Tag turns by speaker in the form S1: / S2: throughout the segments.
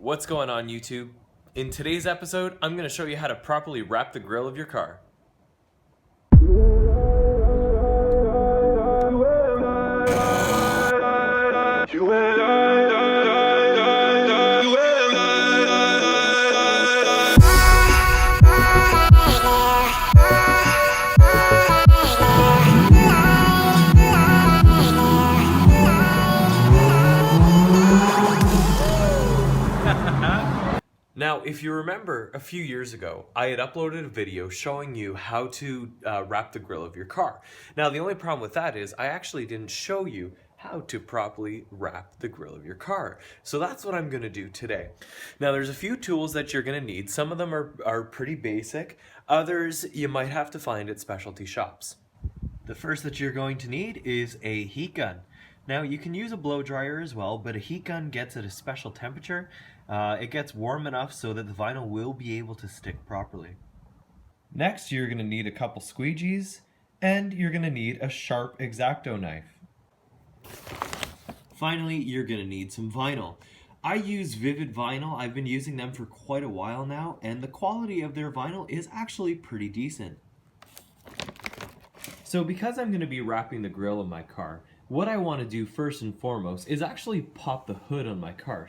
S1: What's going on, YouTube? In today's episode, I'm going to show you how to properly wrap the grille of your car. Now, if you remember, a few years ago, I had uploaded a video showing you how to wrap the grille of your car. Now, the only problem with that is I actually didn't show you how to properly wrap the grille of your car. So that's what I'm going to do today. Now, there's a few tools that you're going to need. Some of them are pretty basic. Others you might have to find at specialty shops. The first that you're going to need is a heat gun. Now, you can use a blow dryer as well, but a heat gun gets at a special temperature. It gets warm enough so that the vinyl will be able to stick properly. Next, you're going to need a couple squeegees, and you're going to need a sharp X-Acto knife. Finally, you're going to need some vinyl. I use Vivid Vinyl. I've been using them for quite a while now, and the quality of their vinyl is actually pretty decent. So because I'm going to be wrapping the grille of my car, what I want to do first and foremost is actually pop the hood on my car.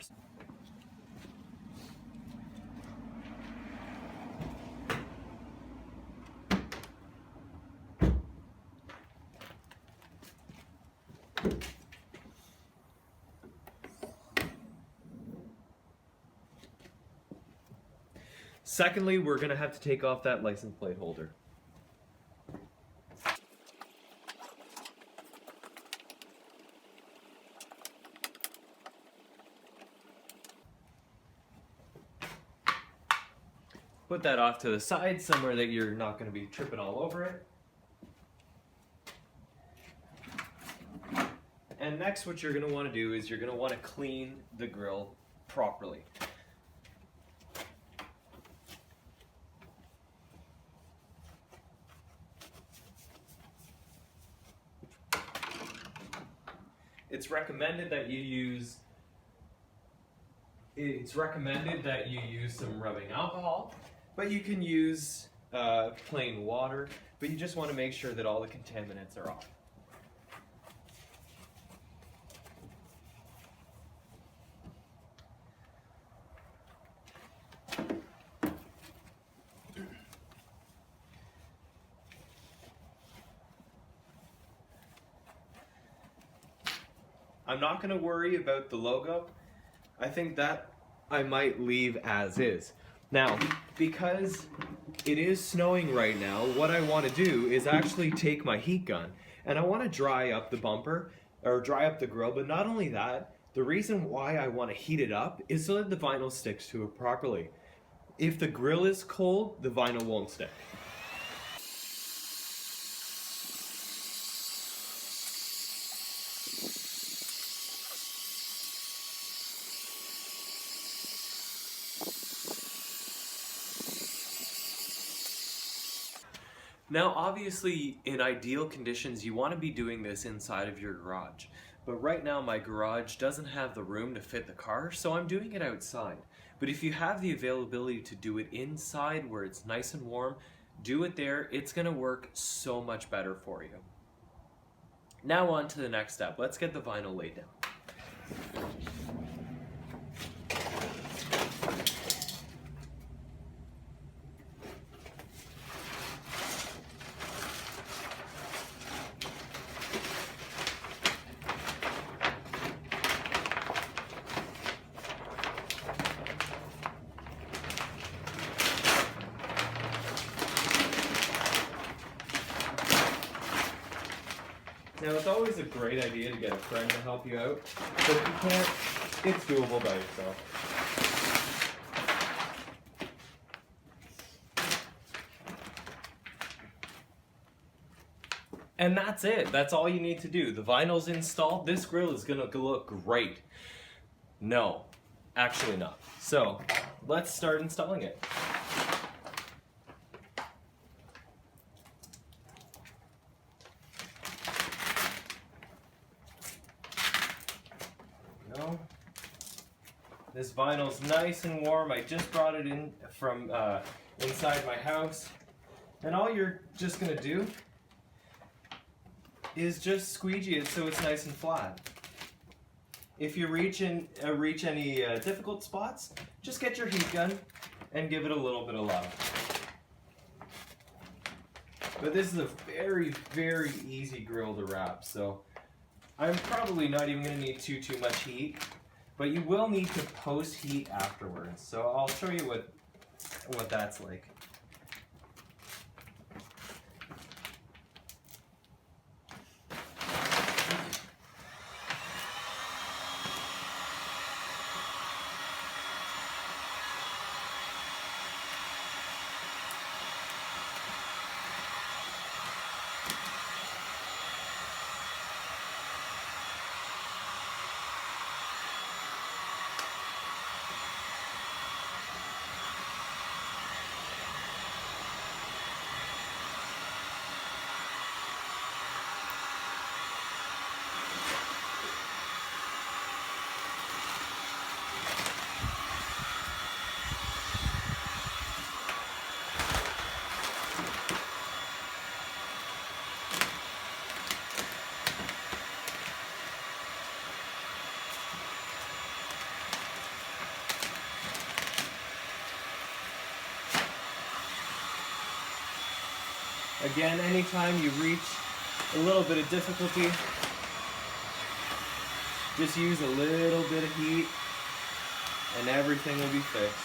S1: Secondly, we're going to have to take off that license plate holder. Put that off to the side, somewhere that you're not going to be tripping all over it. And next, what you're going to want to do is you're going to want to clean the grille properly. It's recommended that you use some rubbing alcohol, but you can use plain water, but you just want to make sure that all the contaminants are off. I'm not going to worry about the logo. I think that I might leave as is. Now, because it is snowing right now, what I want to do is actually take my heat gun and I want to dry up the bumper, or dry up the grille, but not only that, the reason why I want to heat it up is so that the vinyl sticks to it properly. If the grille is cold, the vinyl won't stick. Now, obviously, in ideal conditions, you want to be doing this inside of your garage. But right now, my garage doesn't have the room to fit the car, so I'm doing it outside. But if you have the availability to do it inside where it's nice and warm, do it there. It's going to work so much better for you. Now on to the next step. Let's get the vinyl laid down. Now, it's always a great idea to get a friend to help you out, but if you can't, it's doable by yourself. And that's it. That's all you need to do. The vinyl's installed. This grille is going to look great. No, actually not. So, let's start installing it. This vinyl's nice and warm. I just brought it in from inside my house. And all you're just going to do is just squeegee it so it's nice and flat. If you reach any difficult spots, just get your heat gun and give it a little bit of love. But this is a very, very easy grill to wrap, so I'm probably not even going to need too much heat, but you will need to post heat afterwards. So I'll show you what that's like. Again, anytime you reach a little bit of difficulty, just use a little bit of heat and everything will be fixed.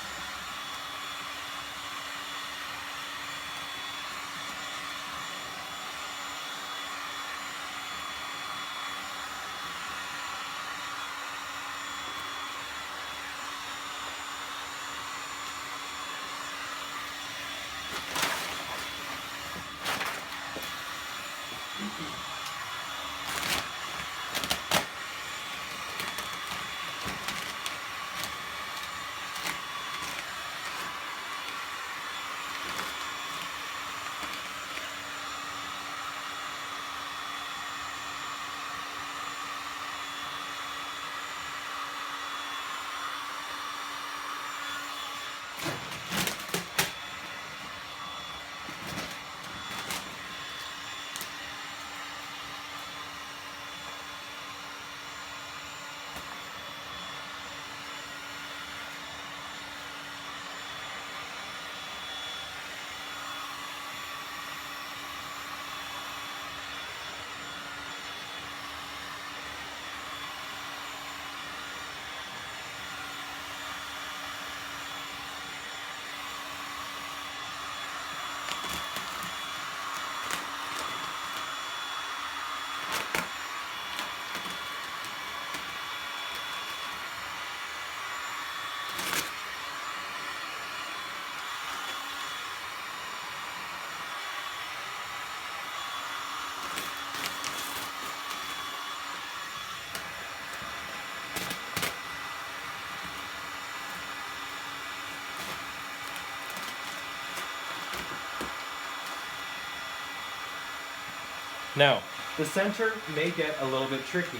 S1: Now, the center may get a little bit tricky.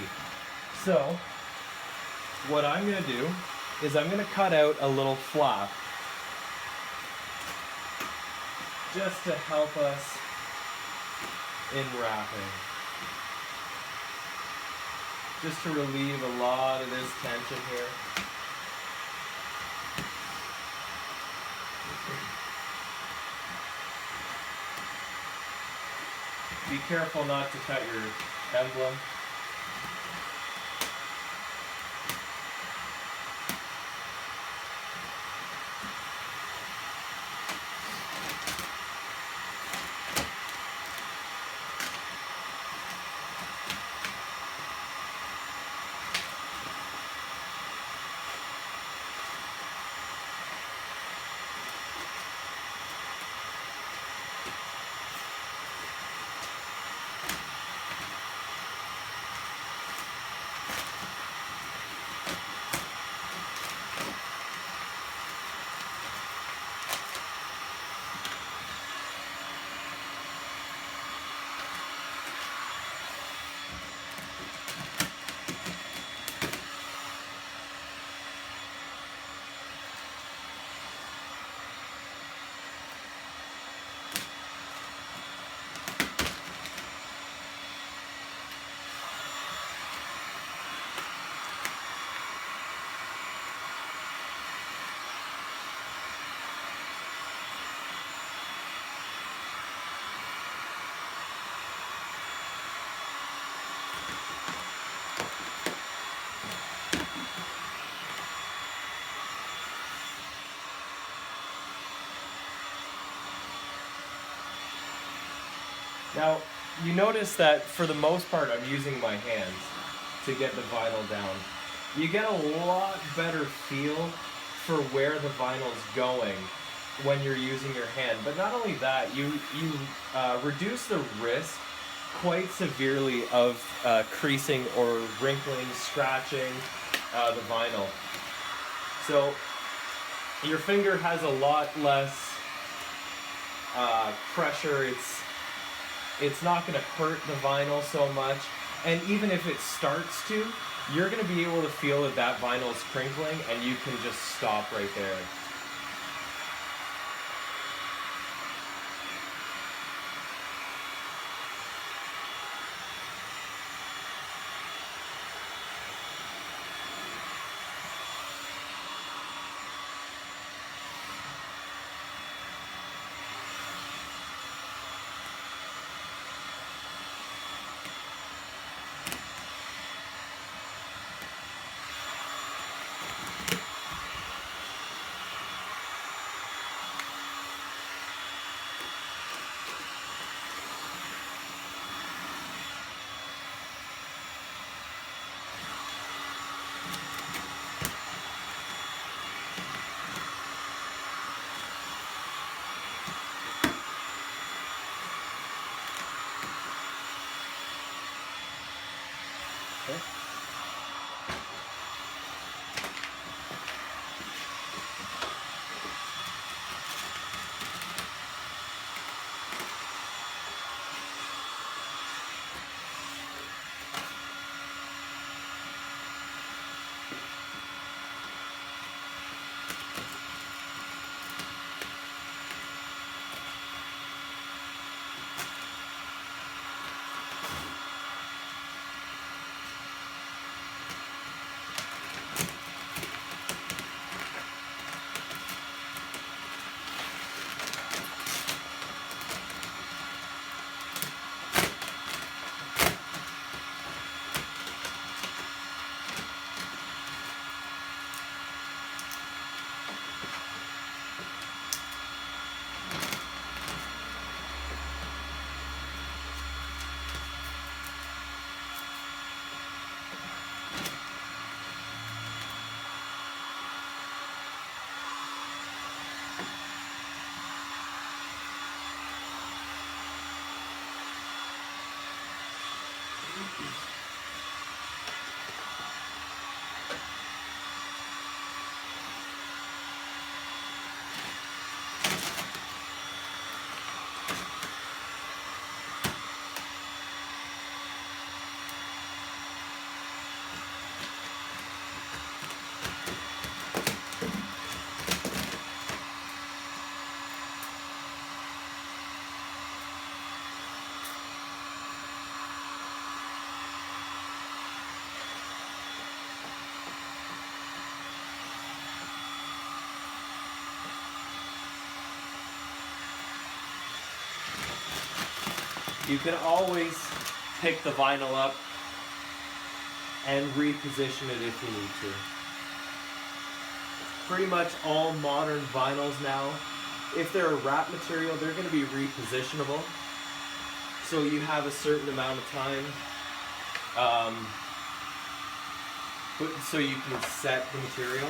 S1: So, what I'm going to do is I'm going to cut out a little flap just to help us in wrapping. Just to relieve a lot of this tension here. Be careful not to cut your emblem. Now, you notice that for the most part I'm using my hands to get the vinyl down. You get a lot better feel for where the vinyl's going when you're using your hand. But not only that, you reduce the risk quite severely of creasing or wrinkling, scratching the vinyl. So your finger has a lot less pressure. It's not going to hurt the vinyl so much, and even if it starts to, you're going to be able to feel that that vinyl is crinkling, and you can just stop right there. Okay. You can always pick the vinyl up and reposition it if you need to. Pretty much all modern vinyls now, if they're a wrap material, they're going to be repositionable. So you have a certain amount of time so you can set the material.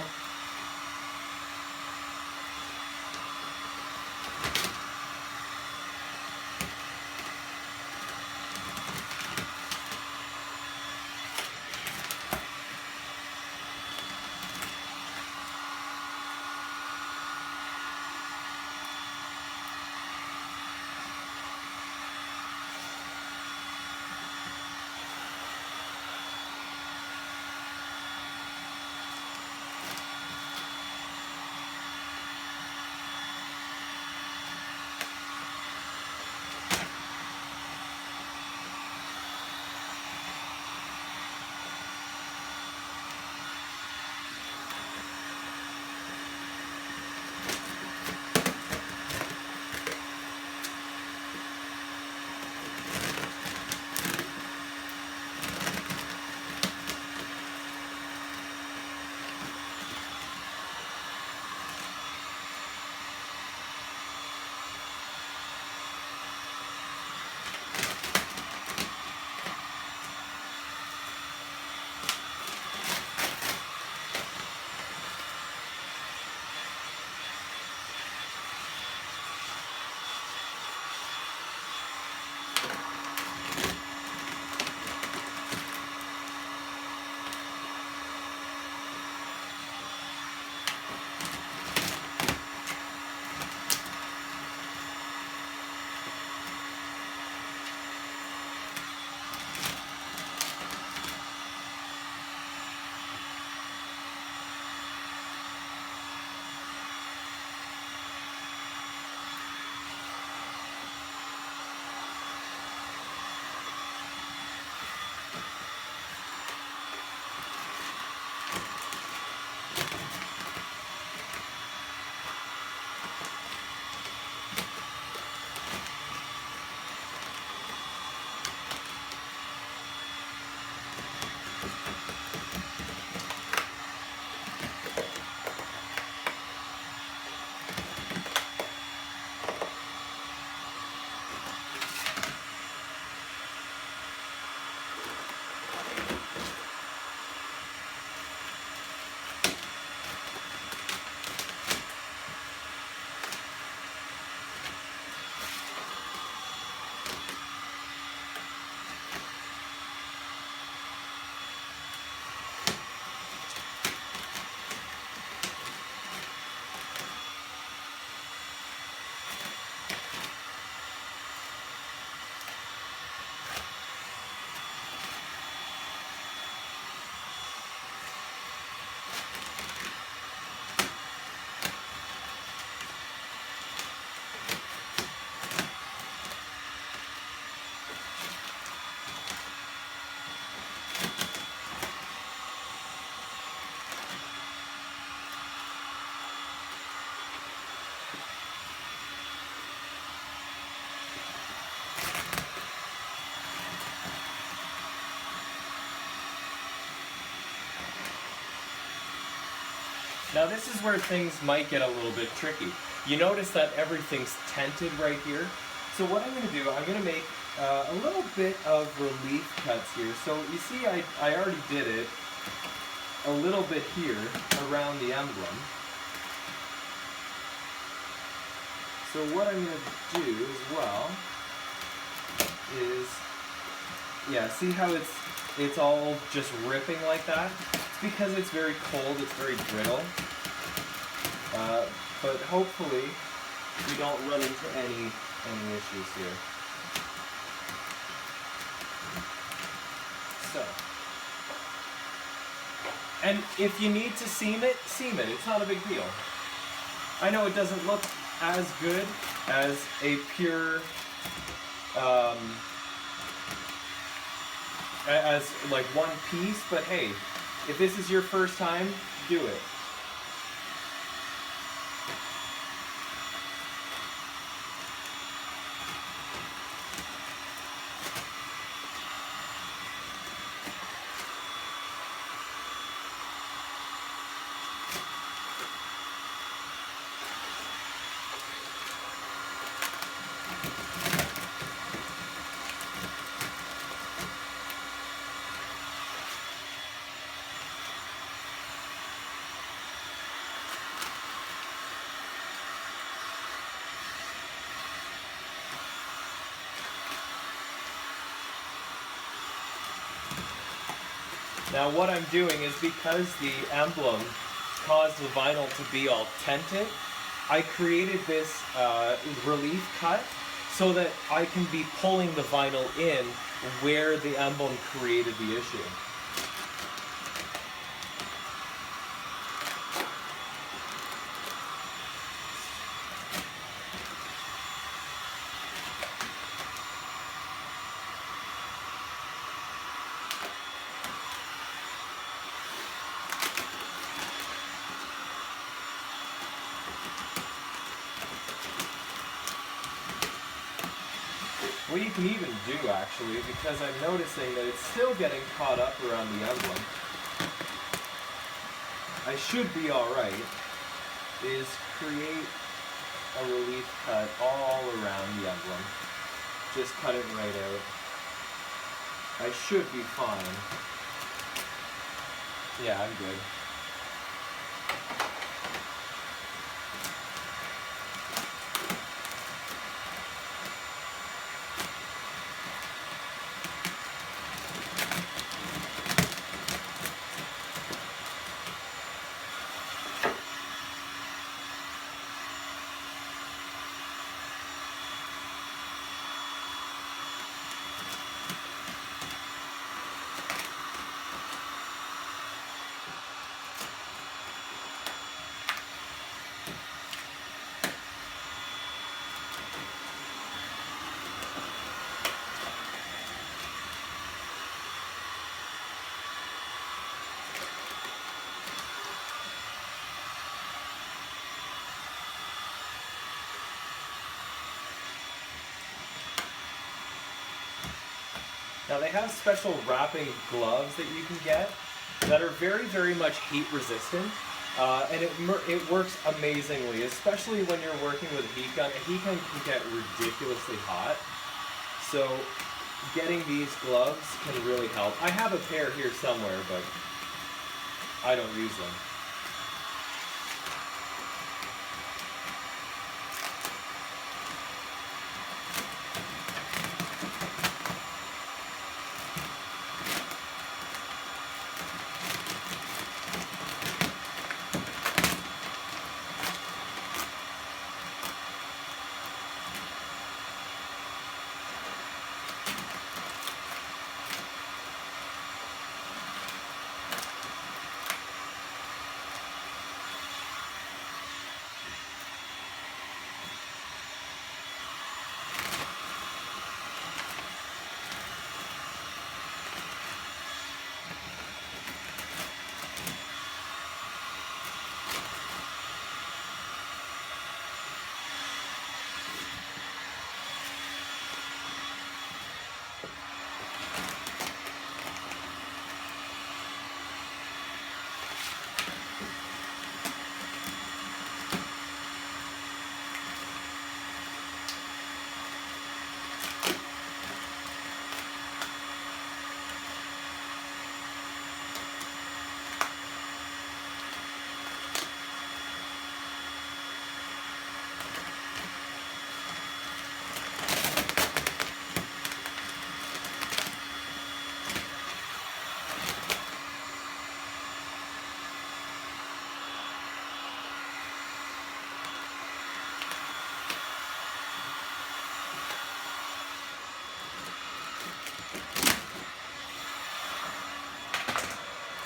S1: Now this is where things might get a little bit tricky. You notice that everything's tented right here. So what I'm going to do, I'm going to make a little bit of relief cuts here. So you see I already did it a little bit here around the emblem. So what I'm going to do as well is, yeah, see how it's all just ripping like that? It's because it's very cold, it's very brittle. But hopefully we don't run into any issues here. So, and if you need to seam it, it's not a big deal. I know it doesn't look as good as a pure, as like one piece, but hey, if this is your first time, do it. Now what I'm doing is, because the emblem caused the vinyl to be all tented, I created this relief cut so that I can be pulling the vinyl in where the emblem created the issue. What you can even do, actually, because I'm noticing that it's still getting caught up around the emblem, I should be alright, is create a relief cut all around the emblem. Just cut it right out. I should be fine. Yeah, I'm good. Now they have special wrapping gloves that you can get that are very, very much heat resistant, and it works amazingly, especially when you're working with a heat gun. A heat gun can get ridiculously hot, so getting these gloves can really help. I have a pair here somewhere, but I don't use them.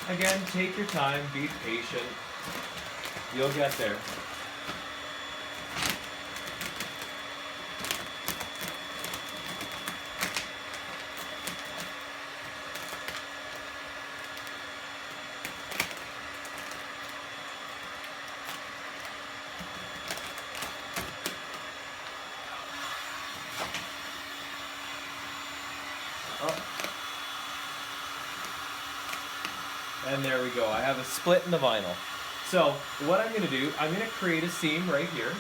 S1: Again, take your time, be patient. You'll get there. Oh. And there we go. I have a split in the vinyl. So what I'm going to do, I'm going to create a seam right here,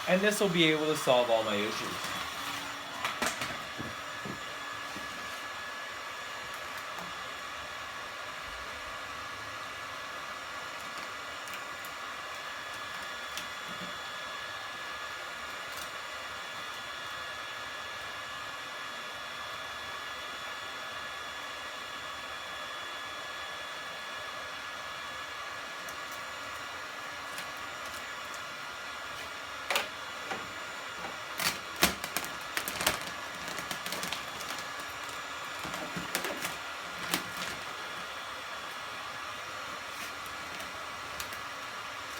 S1: and this will be able to solve all my issues.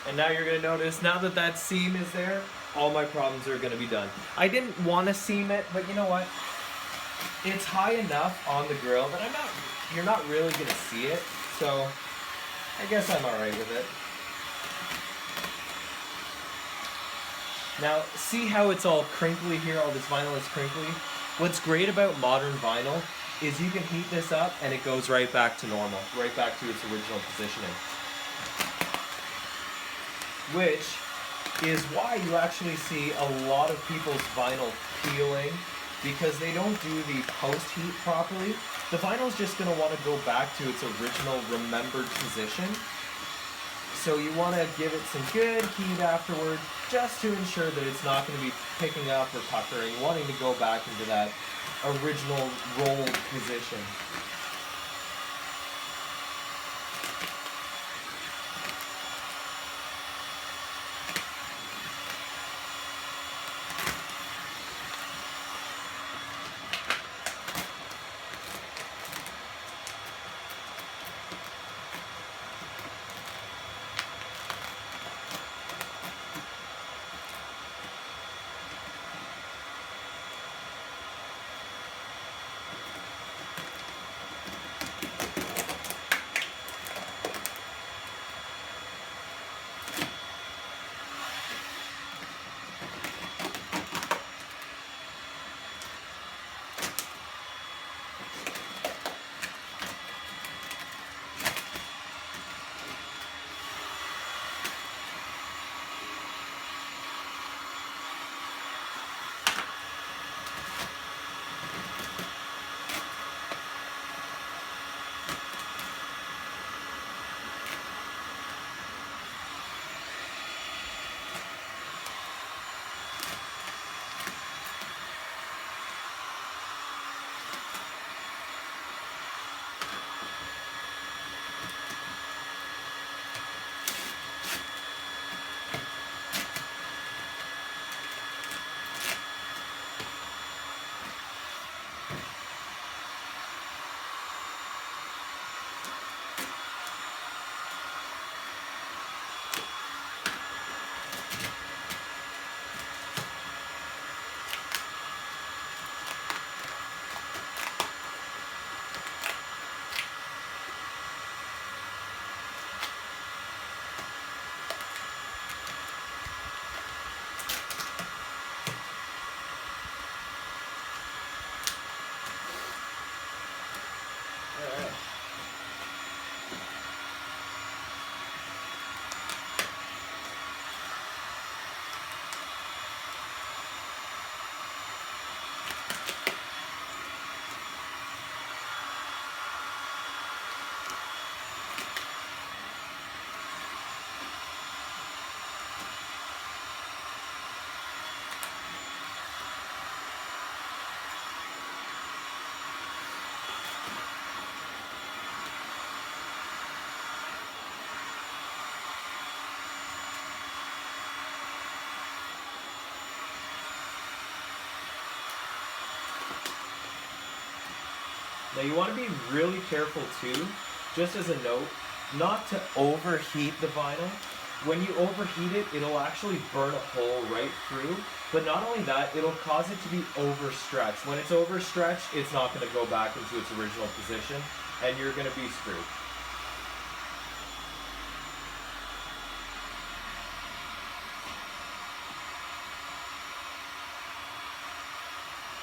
S1: And now you're going to notice, now that that seam is there, all my problems are going to be done. I didn't want to seam it, but you know what? It's high enough on the grill that you're not really going to see it. So I guess I'm all right with it. Now, see how it's all crinkly here? All this vinyl is crinkly. What's great about modern vinyl is you can heat this up and it goes right back to normal, right back to its original positioning. Which is why you actually see a lot of people's vinyl peeling, because they don't do the post-heat properly. The vinyl is just going to want to go back to its original remembered position. So you want to give it some good heat afterward, just to ensure that it's not going to be picking up or puckering, wanting to go back into that original rolled position. Now you want to be really careful too just as a note, not to overheat the vinyl. When you overheat it, it'll actually burn a hole right through. But not only that, it'll cause it to be overstretched. When it's overstretched, it's not going to go back into its original position, and you're going to be screwed.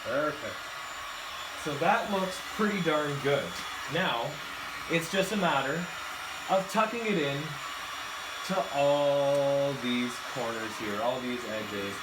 S1: Perfect. So that looks pretty darn good. Now, it's just a matter of tucking it in to all these corners here, all these edges.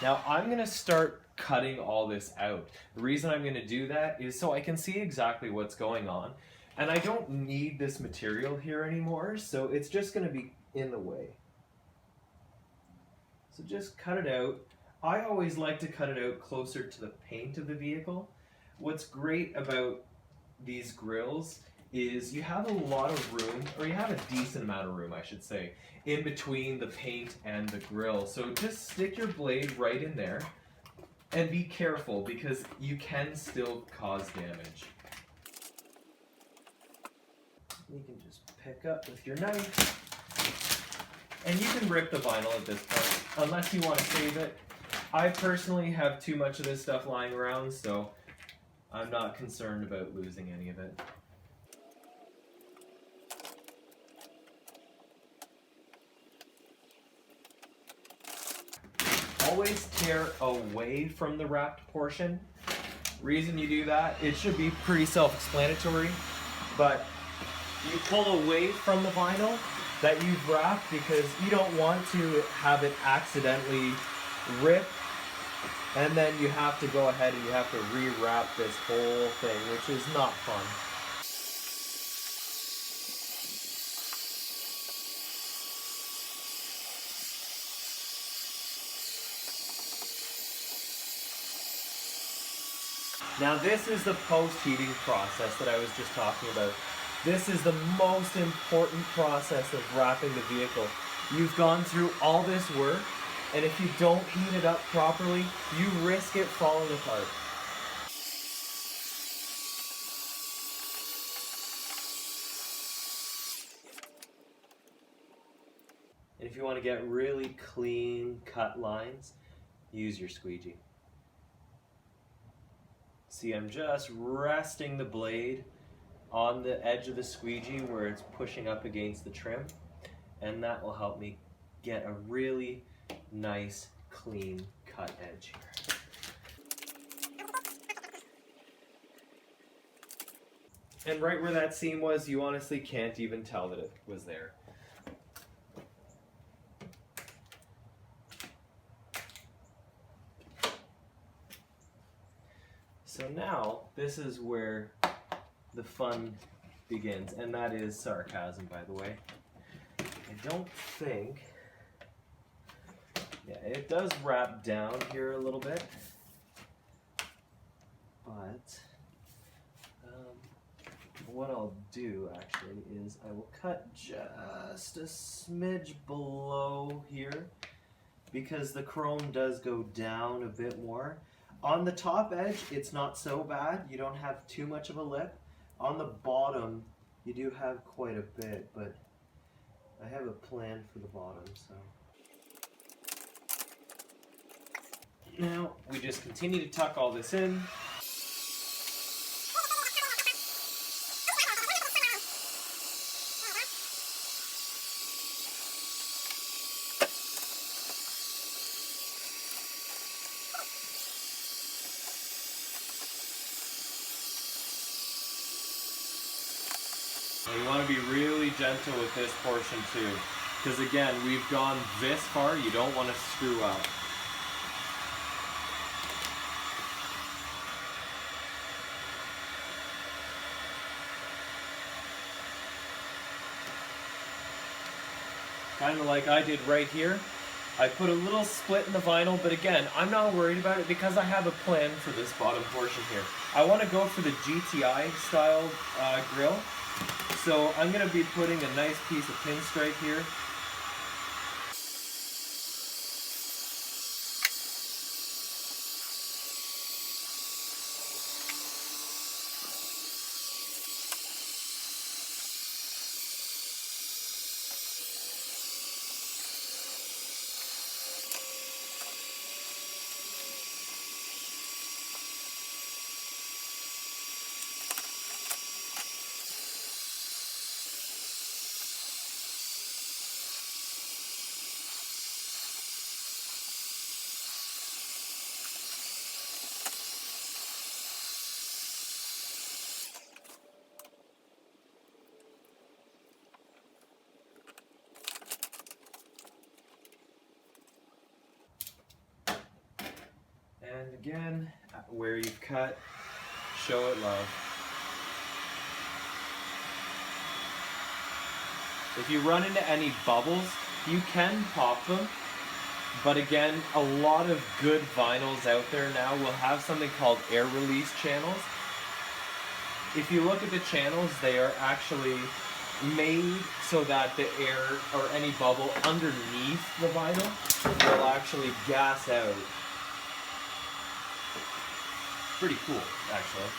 S1: Now I'm going to start cutting all this out. The reason I'm going to do that is so I can see exactly what's going on. And I don't need this material here anymore, so it's just going to be in the way. So just cut it out. I always like to cut it out closer to the paint of the vehicle. What's great about these grills is you have a lot of room, or you have a decent amount of room, I should say, in between the paint and the grill. So just stick your blade right in there and be careful because you can still cause damage. You can just pick up with your knife, and you can rip the vinyl at this point, unless you want to save it. I personally have too much of this stuff lying around, so I'm not concerned about losing any of it. Always tear away from the wrapped portion. Reason you do that, it should be pretty self-explanatory, but you pull away from the vinyl that you've wrapped because you don't want to have it accidentally rip, and then you have to go ahead and you have to rewrap this whole thing, which is not fun. Now this is the post-heating process that I was just talking about. This is the most important process of wrapping the vehicle. You've gone through all this work, and if you don't heat it up properly, you risk it falling apart. And if you want to get really clean cut lines, use your squeegee. See, I'm just resting the blade on the edge of the squeegee where it's pushing up against the trim, and that will help me get a really nice, clean cut edge here. And right where that seam was, you honestly can't even tell that it was there. So now, this is where the fun begins, and that is sarcasm, by the way. I don't think, yeah, it does wrap down here a little bit, but what I'll do actually is I will cut just a smidge below here because the chrome does go down a bit more. On the top edge, it's not so bad. You don't have too much of a lip. On the bottom, you do have quite a bit, but I have a plan for the bottom, so. Now, we just continue to tuck all this in. You want to be really gentle with this portion too, because again, we've gone this far, you don't want to screw up. Kind of like I did right here. I put a little split in the vinyl, but again, I'm not worried about it because I have a plan for this bottom portion here. I want to go for the GTI style grill. So I'm going to be putting a nice piece of pinstripe here. And again, where you've cut, show it love. If you run into any bubbles, you can pop them. But again, a lot of good vinyls out there now will have something called air release channels. If you look at the channels, they are actually made so that the air or any bubble underneath the vinyl will actually gas out. Pretty cool, actually.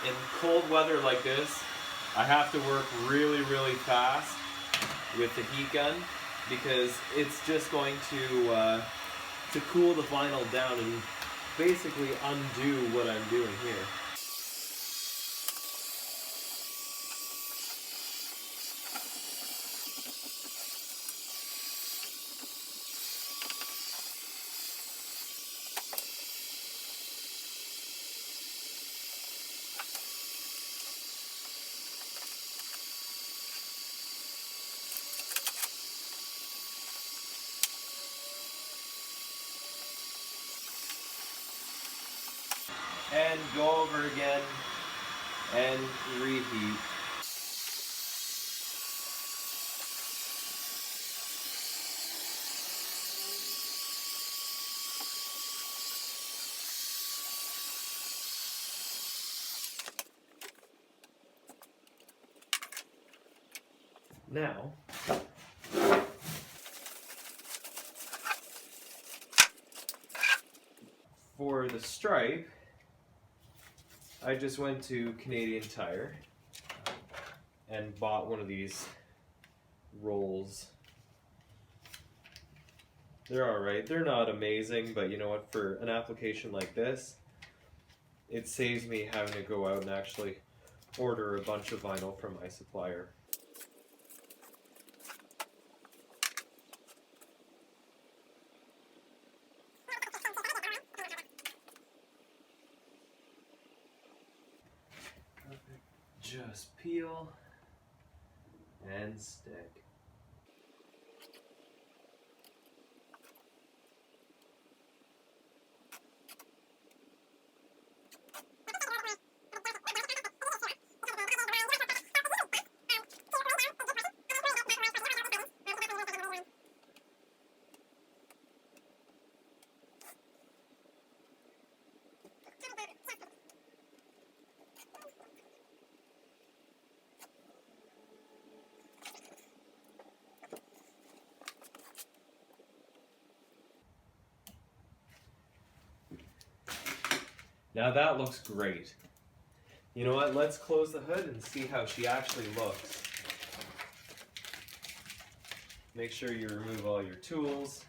S1: In cold weather like this, I have to work really, really fast with the heat gun because it's just going to cool the vinyl down and basically undo what I'm doing here. And go over again and reheat. Now, for the stripe, I just went to Canadian Tire and bought one of these rolls. They're alright. They're not amazing, but you know what? For an application like this, it saves me having to go out and actually order a bunch of vinyl from my supplier. Just peel and stick. Now that looks great. You know what? Let's close the hood and see how she actually looks. Make sure you remove all your tools.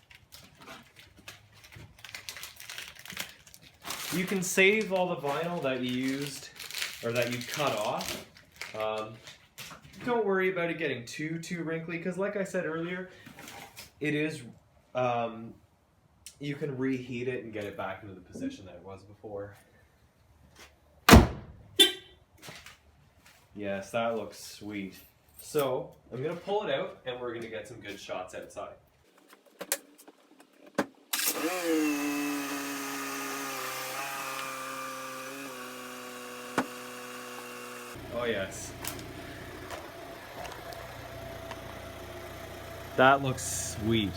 S1: You can save all the vinyl that you used or that you cut off. Don't worry about it getting too wrinkly, because like I said earlier, it is you can reheat it and get it back into the position that it was before. Yes, that looks sweet. So I'm gonna pull it out and we're gonna get some good shots outside. Oh yes. That looks sweet.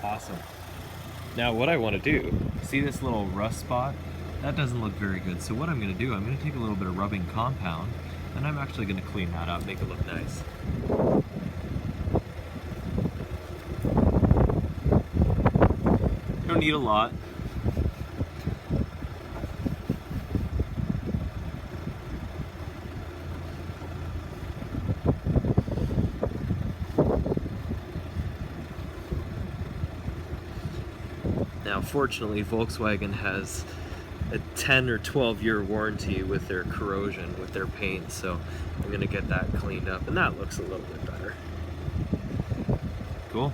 S1: Awesome. Now what I want to do, see this little rust spot? That doesn't look very good. So what I'm going to do, I'm going to take a little bit of rubbing compound and I'm actually going to clean that up, make it look nice. Don't need a lot. Now, fortunately, Volkswagen has a 10 or 12 year warranty with their corrosion, with their paint, so I'm gonna get that cleaned up, and that looks a little bit better. Cool.